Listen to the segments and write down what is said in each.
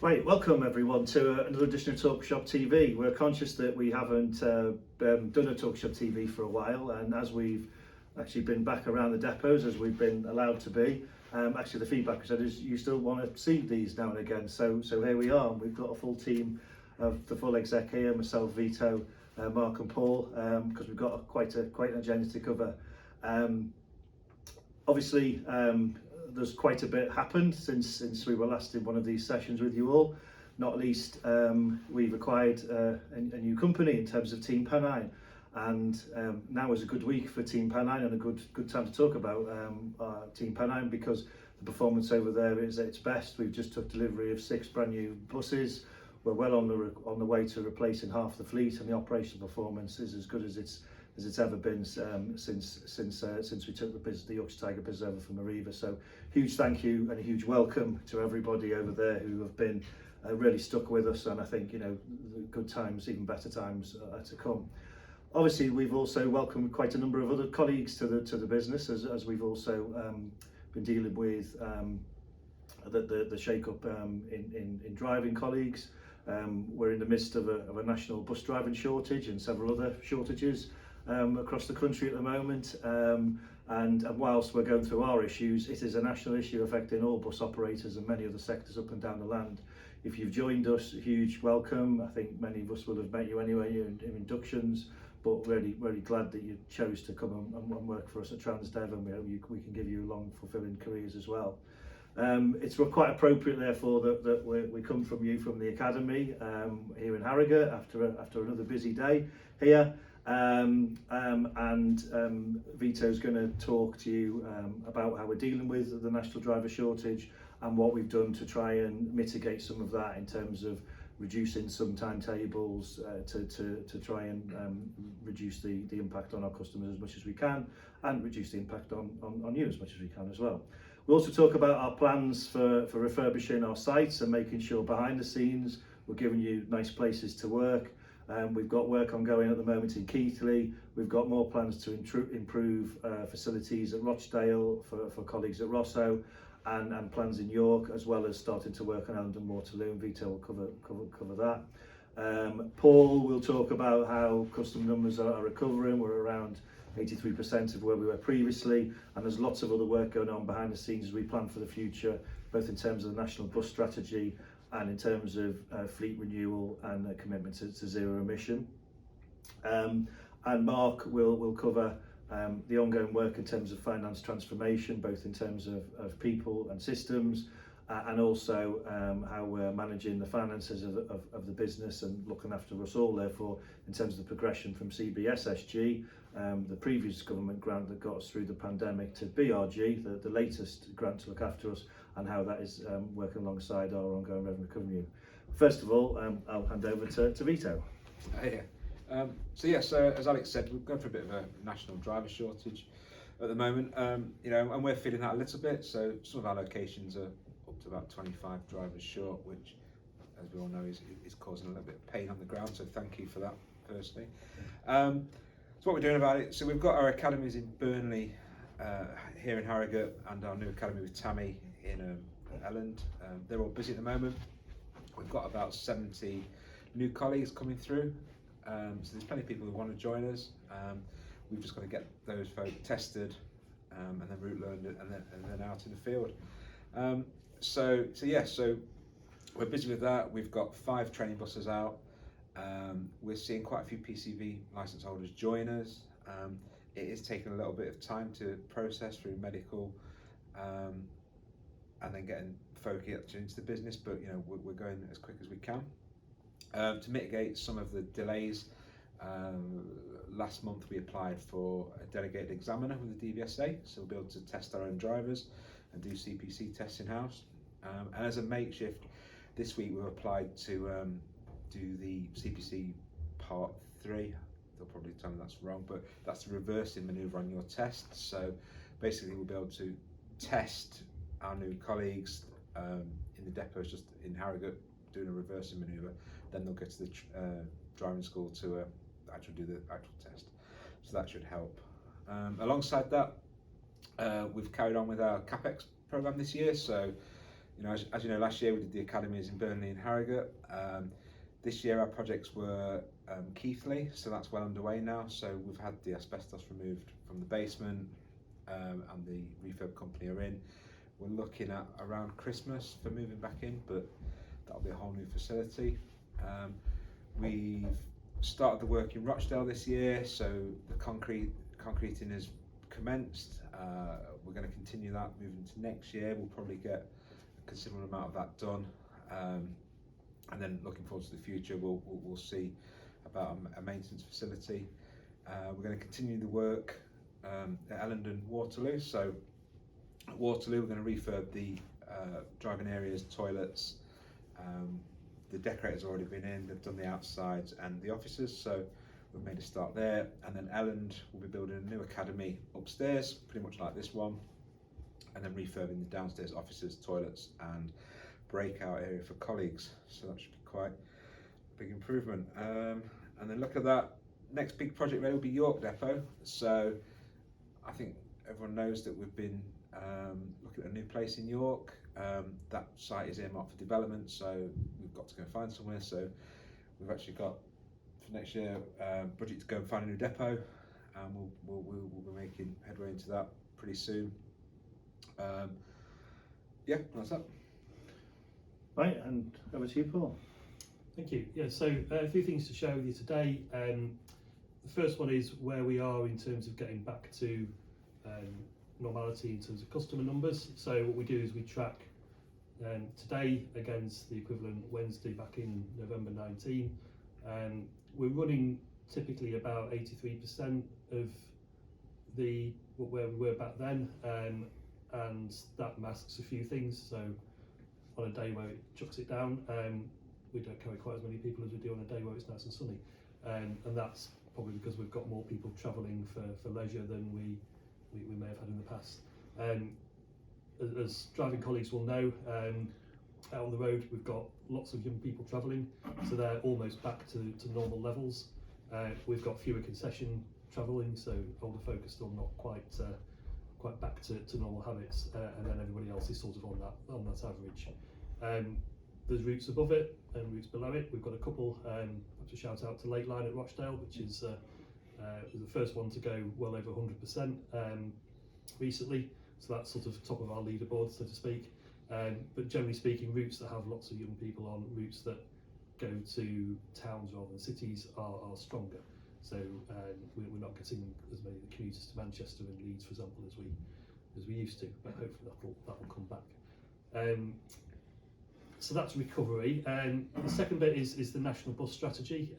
Right, welcome everyone to another edition of TalkShop TV. We're conscious that we haven't done a TalkShop TV for a while, and as we've actually been back around the depots as we've been allowed to be, actually the feedback we said is you still want to see these now and again. So here we are. We've got a full team of the full exec here, myself, Vitto, Mark and Paul, because we've got quite an agenda to cover. Obviously, there's quite a bit happened since we were last in one of these sessions with you all. Not least, we've acquired a new company in terms of Team Pennine, and now is a good week for Team Pennine and a good time to talk about Team Pennine, because the performance over there is at its best. We've just took delivery of 6 brand new buses. We're well on the way to replacing half the fleet, and the operational performance is as good as it's ever been since we took the Yorkshire Tiger business over from Arriva. So huge thank you and a huge welcome to everybody over there who have been really stuck with us, and I think good times, even better times are to come. Obviously, we've also welcomed quite a number of other colleagues to the business as we've also been dealing with the shake-up in driving colleagues. We're in the midst of a national bus driving shortage and several other shortages across the country at the moment, and whilst we're going through our issues, it is a national issue affecting all bus operators and many other sectors up and down the land. If you've joined us, a huge welcome. I think many of us will have met you anyway in inductions, but really glad that you chose to come and work for us at Transdev, and we hope we can give you long fulfilling careers as well. It's quite appropriate therefore that we come from you from the academy here in Harrogate after another busy day here. Vitto's going to talk to you about how we're dealing with the national driver shortage and what we've done to try and mitigate some of that in terms of reducing some timetables to try and reduce the impact on our customers as much as we can, and reduce the impact on you as much as we can as well. We'll also talk about our plans for refurbishing our sites and making sure behind the scenes we're giving you nice places to work. We've got work ongoing at the moment in Keighley. We've got more plans to improve facilities at Rochdale for colleagues at Rosso, and plans in York, as well as starting to work on Elmdon Waterloo, and Vitto will cover that. Paul will talk about how customer numbers are recovering. We're around 83% of where we were previously, and there's lots of other work going on behind the scenes as we plan for the future, both in terms of the national bus strategy and in terms of fleet renewal and a commitment to zero emission. And Mark will cover the ongoing work in terms of finance transformation, both in terms of people and systems, and also how we're managing the finances of the business and looking after us all, therefore, in terms of the progression from CBSSG, the previous government grant that got us through the pandemic, to BRG, the latest grant to look after us, and how that is working alongside our ongoing revenue recovery. First of all, I'll hand over to Vitto. So as Alex said, we're going through a bit of a national driver shortage at the moment, and we're feeling that a little bit. So some of our locations are up to about 25 drivers short, which, as we all know, is causing a little bit of pain on the ground. So thank you for that, firstly. So what we're doing about it, so we've got our academies in Burnley, here in Harrogate, and our new academy with Tammy in Elland. They're all busy at the moment. We've got about 70 new colleagues coming through. So there's plenty of people who want to join us. We've just got to get those folk tested, and then route learned, and then out in the field. So we're busy with that. We've got 5 training buses out. We're seeing quite a few PCV licence holders join us. It is taking a little bit of time to process through medical, and then getting folk into the business, but we're going as quick as we can. To mitigate some of the delays, last month we applied for a delegated examiner with the DVSA, so we'll be able to test our own drivers and do CPC tests in-house. And as a makeshift, this week we've applied to do the CPC Part 3. They'll probably tell me that's wrong, but that's the reversing manoeuvre on your test. So basically we'll be able to test our new colleagues in the depots just in Harrogate doing a reversing manoeuvre. Then they'll go to the driving school to actually do the actual test. So that should help. Alongside that, we've carried on with our CapEx programme this year. So You know, as you know, last year we did the academies in Burnley and Harrogate. This year our projects were Keighley, so that's well underway now. So we've had the asbestos removed from the basement, and the refurb company are in. We're looking at around Christmas for moving back in, but that'll be a whole new facility. We've started the work in Rochdale this year, so the concreting has commenced. We're going to continue that moving to next year. We'll probably get a considerable amount of that done, and then looking forward to the future, we'll see about a maintenance facility. We're going to continue the work at Ellendon Waterloo. So at Waterloo, we're going to refurb the driving areas, toilets. The decorators already been in, they've done the outsides and the offices, so we've made a start there. And then Elland will be building a new academy upstairs, pretty much like this one, and then refurbing the downstairs offices, toilets and breakout area for colleagues, so that should be quite a big improvement. And then look at that, next big project really will be York Depot. So I think everyone knows that we've been looking at a new place in York. That site is earmarked for development, so we've got to go and find somewhere. So we've actually got for next year budget to go and find a new depot, and we'll be making headway into that pretty soon. Yeah, that's that. Right, and over to you, Paul. Thank you. Yeah, so a few things to share with you today. The first one is where we are in terms of getting back to normality in terms of customer numbers. So what we do is we track today against the equivalent Wednesday back in November 19. We're running typically about 83% of where we were back then, and that masks a few things. So on a day where it chucks it down, we don't carry quite as many people as we do on a day where it's nice and sunny, and that's probably because we've got more people travelling for leisure than we may have had in the past. As driving colleagues will know, out on the road we've got lots of young people travelling, so they're almost back to normal levels. We've got fewer concession travelling, so older folk are still not quite back to normal habits, and then everybody else is sort of on that average. There's routes above it and routes below it. We've got a couple. I have to shout out to Late Line at Rochdale, which is the first one to go well over 100% recently. So that's sort of top of our leaderboard, so to speak. But generally speaking, routes that have lots of young people on, routes that go to towns rather than cities are stronger. So we're not getting as many commuters to Manchester and Leeds, for example, as we used to. But hopefully that will come back. So that's recovery. The second bit is the national bus strategy,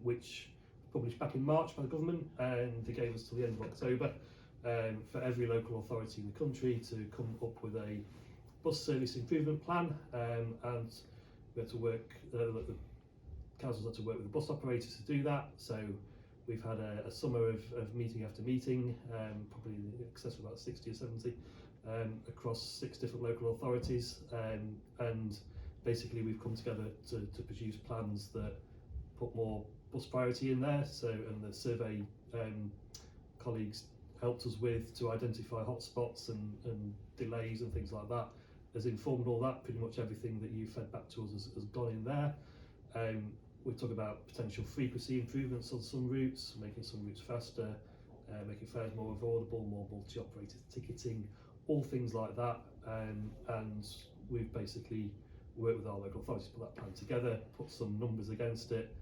which was published back in March by the government, and they gave us till the end of October for every local authority in the country to come up with a bus service improvement plan, and we had to work. The councils had to work with the bus operators to do that. So we've had a summer of meeting after meeting, probably in excess of about 60 or 70, across 6 different local authorities, and basically we've come together to produce plans that put more bus priority in there. So, and the survey colleagues helped us with to identify hotspots and delays and things like that, has informed all that. Pretty much everything that you fed back to us has gone in there. We talk about potential frequency improvements on some routes, making some routes faster, making fares more affordable, more multi-operated ticketing, all things like that. And we've basically worked with our local authorities to put that plan together, put some numbers against it,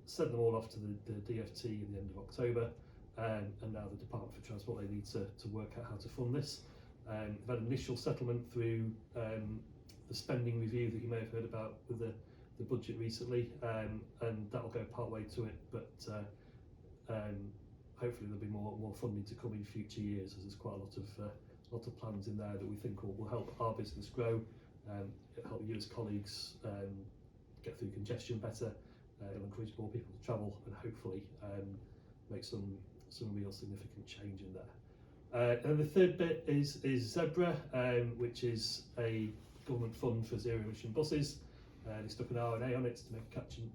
sent them all off to the DFT at the end of October, and now the Department for Transport, they need to work out how to fund this. We've had an initial settlement through the spending review that you may have heard about with the budget recently, and that'll go part way to it, but hopefully there'll be more funding to come in future years, as there's quite a lot of plans in there that we think will help our business grow, help you as colleagues get through congestion better, it'll encourage more people to travel, and hopefully make some real significant change in there. And the third bit is Zebra, which is a government fund for zero emission buses. They stuck an R&A on it to make a catchy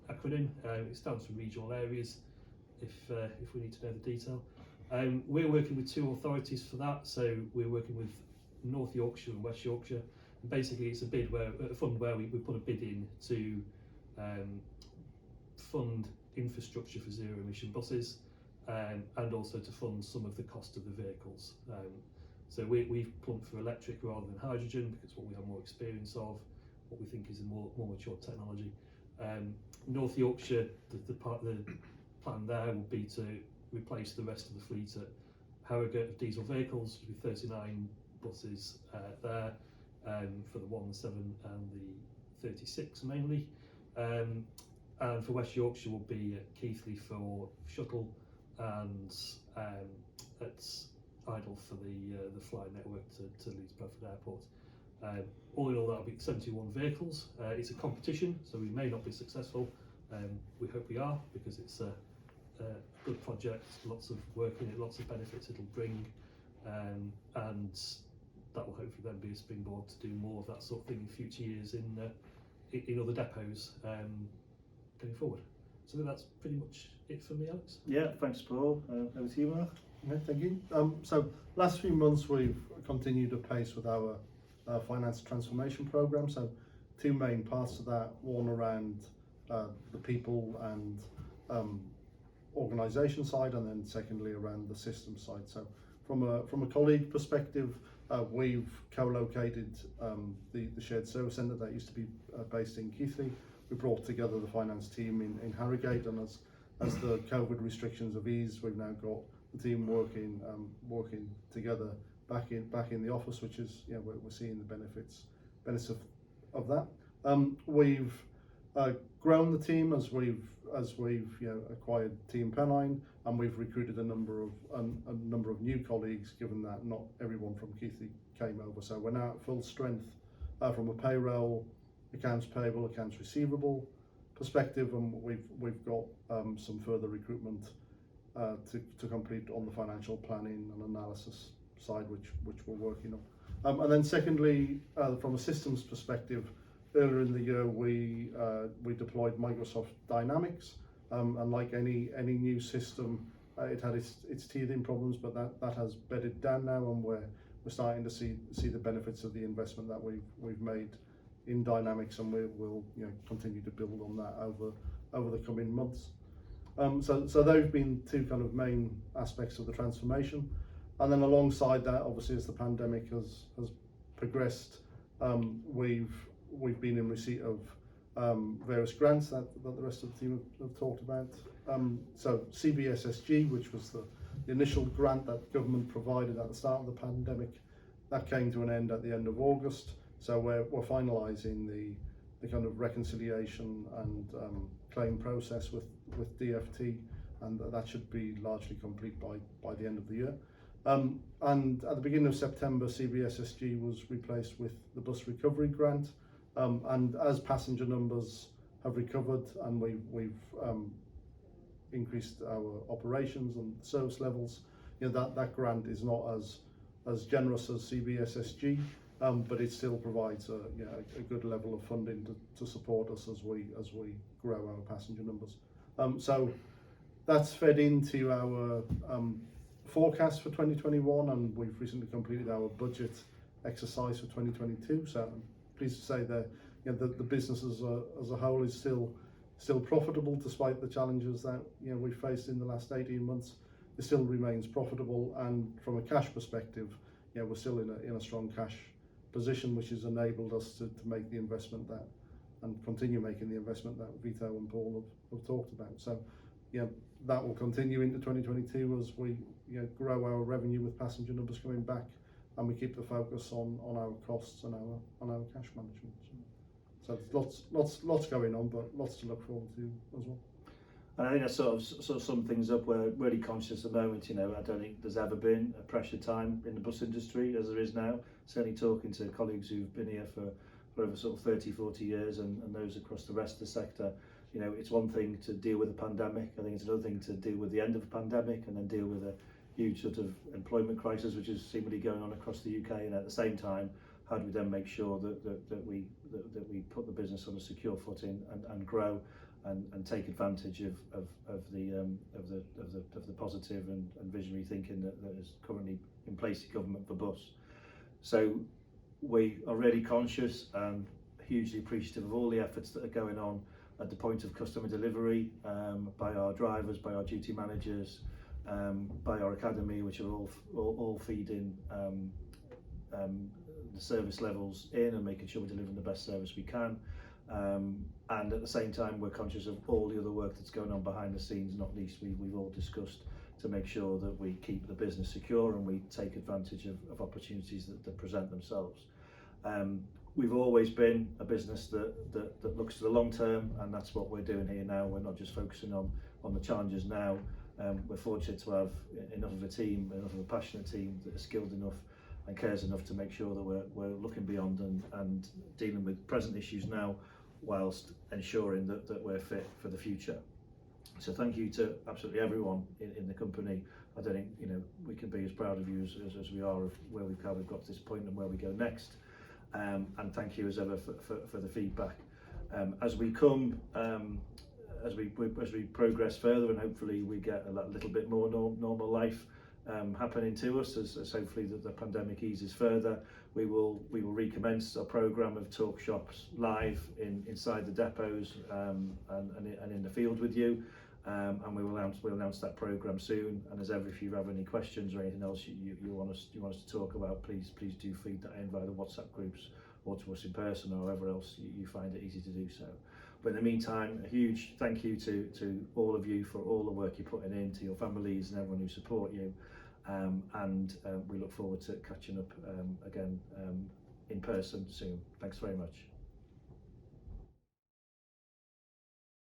acronym. It stands for regional areas, if we need to know the detail. We're working with 2 authorities for that, so we're working with North Yorkshire and West Yorkshire, Basically, it's a bid where a fund where we put a bid in to fund infrastructure for zero emission buses, and also to fund some of the cost of the vehicles. So we've plumped for electric rather than hydrogen because what we have more experience of, what we think is a more mature technology. North Yorkshire, the plan there would be to replace the rest of the fleet at Harrogate of diesel vehicles, with 39 buses there, for the 1, 7 and the 36 mainly. And for West Yorkshire will be at Keighley for shuttle, and at Idle for the fly network to Leeds Bradford Airport. All in all, that'll be 71 vehicles. It's a competition, so we may not be successful. We hope we are, because it's a good project, lots of work in it, lots of benefits it'll bring, and that will hopefully then be a springboard to do more of that sort of thing in future years in other depots going forward. So that's pretty much it for me, Alex. Yeah, thanks, Paul. Over to you, Mark. Yeah, thank you. So last few months we've continued apace with our finance transformation program. So two main parts of that: one around the people and organisation side, and then secondly around the system side. So from a colleague perspective, we've co-located the shared service centre that used to be based in Keighley. We brought together the finance team in Harrogate, and as the COVID restrictions have eased, we've now got the team working together back in the office, which is, you know, we're seeing the benefits of that. We've grown the team as we've acquired Team Pennine, and we've recruited a number of new colleagues, given that not everyone from Keighley came over. So we're now at full strength from a payroll, accounts payable, accounts receivable perspective, and we've got some further recruitment to complete on the financial planning and analysis side, which we're working on. And then secondly, from a systems perspective, earlier in the year we deployed Microsoft Dynamics, and like any new system, it had its teething problems, but that has bedded down now, and we're starting to see the benefits of the investment that we've made in Dynamics, and we'll continue to build on that over the coming months. So those have been two kind of main aspects of the transformation. And then alongside that, obviously, as the pandemic has progressed, we've been in receipt of various grants that the rest of the team have talked about. So CBSSG, which was the initial grant that government provided at the start of the pandemic, that came to an end at the end of August. So we're finalising the kind of reconciliation and claim process with DFT, and that should be largely complete by the end of the year. And at the beginning of September, CBSSG was replaced with the bus recovery grant, and as passenger numbers have recovered and we've increased our operations and service levels, that grant is not as generous as CBSSG, but it still provides a good level of funding to support us as we grow our passenger numbers. So that's fed into our forecast for 2021, and we've recently completed our budget exercise for 2022. So I'm pleased to say that the business as a whole is still profitable despite the challenges that we've faced in the last 18 months. It still remains profitable, and from a cash perspective, we're still in a strong cash position, which has enabled us to make the investment and continue making the investment that Vitto and Paul have talked about. So that will continue into 2022 as we grow our revenue with passenger numbers coming back, and we keep the focus on our costs and our cash management. So lots going on, but lots to look forward to as well. And I think that sort of sum things up. We're really conscious at the moment. I don't think there's ever been a pressure time in the bus industry as there is now. Certainly talking to colleagues who've been here for over sort of 30, 40 years, and those across the rest of the sector. It's one thing to deal with the pandemic. I think it's another thing to deal with the end of the pandemic, and then deal with a huge sort of employment crisis, which is seemingly going on across the UK. And at the same time, how do we then make sure that we put the business on a secure footing and grow and take advantage of the positive and visionary thinking that is currently in place in government for bus. So we are really conscious and hugely appreciative of all the efforts that are going on at the point of customer delivery, by our drivers, by our duty managers, by our academy, which are all feeding the service levels in and making sure we're delivering the best service we can. And at the same time, we're conscious of all the other work that's going on behind the scenes, not least we've all discussed, to make sure that we keep the business secure and we take advantage of opportunities that present themselves. We've always been a business that looks to the long term, and that's what we're doing here now. We're not just focusing on the challenges now. We're fortunate to have enough of a team, enough of a passionate team that is skilled enough and cares enough to make sure that we're looking beyond and dealing with present issues now, whilst ensuring that we're fit for the future. So thank you to absolutely everyone in the company. I don't think we can be as proud of you as we are of where we've got to this point and where we go next. And thank you as ever for the feedback. As we come, as we progress further, and hopefully we get a little bit more normal life happening to us, as hopefully the pandemic eases further, we will recommence our programme of talk shops live inside the depots and in the field with you. And we'll announce that programme soon. And as ever, if you have any questions or anything else you want us to talk about, please do feed that in via the WhatsApp groups or to us in person, or however else you find it easy to do so. But in the meantime, a huge thank you to all of you for all the work you're putting in, to your families and everyone who support you. And we look forward to catching up again in person soon. Thanks very much.